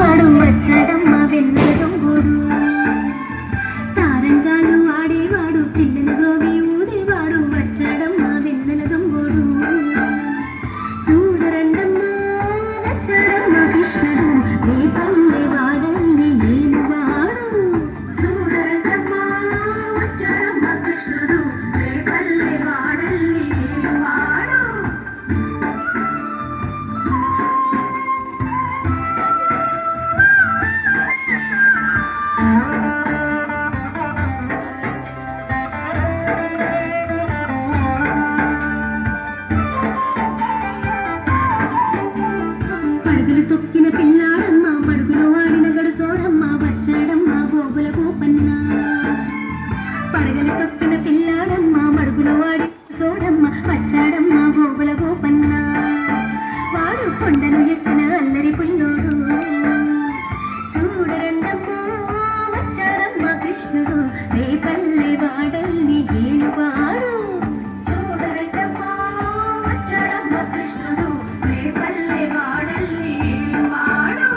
వాడు వచ్చాడమ్మ వెన్నెల దొంగోడు. తారంగాలు ఆడేవాడు పిల్లని గ్రోవి ఊదేవాడు వచ్చాడమ్మ వెన్నెల దొంగోడు. చూడరండమ్మా వచ్చాడమ్మ కృష్ణుడు నీ పల్లె వాడల్ని ఏలువాడు. చూడరండమ్మా వచ్చాడమ్మ కృష్ణుడు నీ పల్లె వాడల్ని ఏలువాడు. పడుగులు తొక్కిన పిల్లాడమ్మ పడుగులు ఆడిన గడుసోడమ్మ వచ్చాడమ్మ గోగుల గోపన్న. పడగలు తొక్కిన పిల్లాడమ్మ మడుగులు ఆడిన సోడమ్మ వచ్చాడమ్మ గోగుల గోపన్న. వాడు కొండను ఎత్తిన అల్లరి పుల్లోడు. చూడరండమ్మా వచ్చాడమ్మ కృష్ణుడు నీ పల్లె వాడల్ని ఏలువాడు. చూడరండమ్మా వచ్చాడమ్మ కృష్ణుడు నీ పల్లె వాడల్ని ఏలువాడు.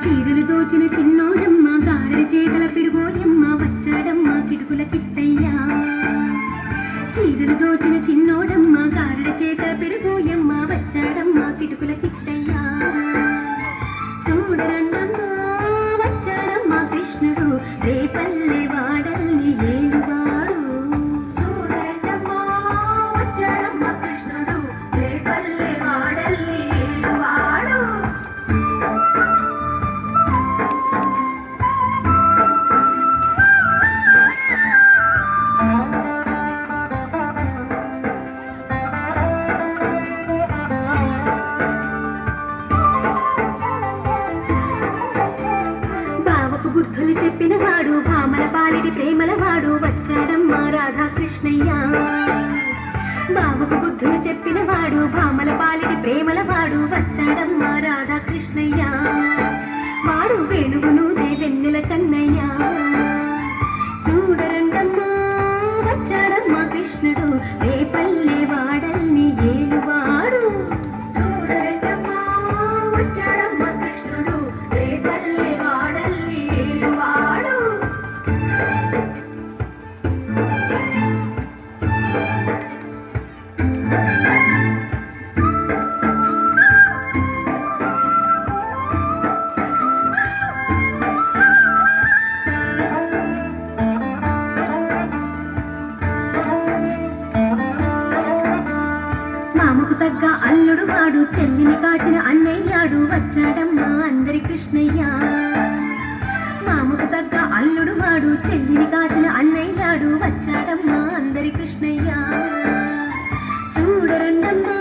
చీరలు దోచిన చిన్నోడమ్మ గారెడి చేతుల పిడుగోయమ్మ వచ్చాడమ్మ కిటుకుల కిట్టయ్యా. చీరలు దోచిన చిన్నోడమ్మ గారెడి చేతుల పిడుగోయమ్మ వచ్చాడమ్మ కిటుకుల కిట్టయ్యా. చూడరన్నమ్మా వచ్చాడమ్మ కృష్ణుడు రేపల్లె వాడల్ని ఏలువాడు. చూడరన్నమ్మా వచ్చాడమ్మ కృష్ణుడు రేపల్లె వాడల్ని ఏలువాడు. బావకు బుద్ధులు చెప్పిన వాడు భామల పాలిటి ప్రేమల వాడు వచ్చాడమ్మ రాధాకృష్ణయ్య. బావకు బుద్ధులు చెప్పిన వాడు భామల పాలిటి ప్రేమల వాడు వచ్చాడమ్మ రాధాకృష్ణయ్య. వాడు వేణువును వెన్నెల కన్నయ్య. చూడరండమ్మా వచ్చాడమ్మ కృష్ణుడు రేపల్లె వాడల్ని ఏలువాడు. చూడరండమ్మా వచ్చాడమ్మ కృష్ణుడు రేపల్లె వాడల్ని ఏలువాడు. మామకు తగ్గ అల్లుడు వాడు చెల్లిని కాచిన అన్నయ్యాడు వచ్చాడమ్మ అందరి కృష్ణయ్య. మామకు తగ్గ అల్లుడు వాడు చెల్లిని కాచిన అన్నయ్యాడు వచ్చాడమ్మ అందరి కృష్ణయ్య. చూడరండమ్మా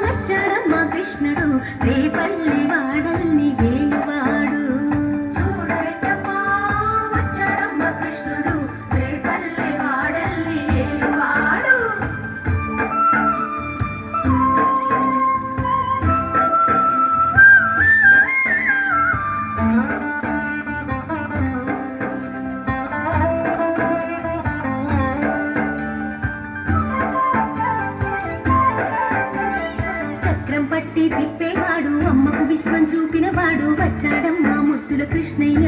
వచ్చాడమ్మ కృష్ణుడు రేపల్లె వాడల్ని ఏలువాడు. చూడరండమ్మా వచ్చాడమ్మ కృష్ణుడు రేపల్లె వాడల్ని ఏలువాడు. చక్రం పట్టి తిప్పేవాడు అమ్మకు విశ్వం చూపినవాడు వచ్చాడమ్మ ముద్దుల కృష్ణయ్య.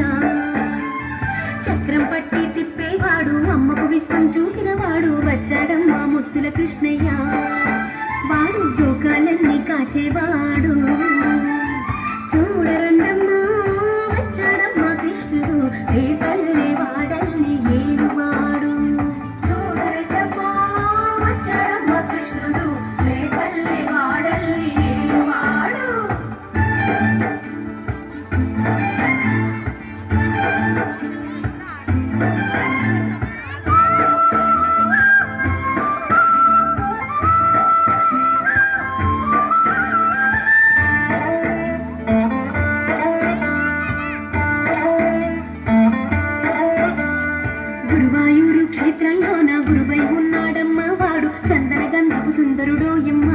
చక్రం పట్టి తిప్పేవాడు అమ్మకు విశ్వం చూపినవాడు వచ్చాడమ్మ ముద్దుల కృష్ణయ్య. వాడు లోకాలన్నీ కాచేవాడు. చూడరండమ్మా వచ్చాడమ్మ కృష్ణుడు రేపల్లె వాడల్ని ఏలువాడు. చూడరండమ్మా వచ్చాడమ్మ కృష్ణుడు రేపల్లె వాడల్ని ఏలువాడు. సుందరుడోయమ్మ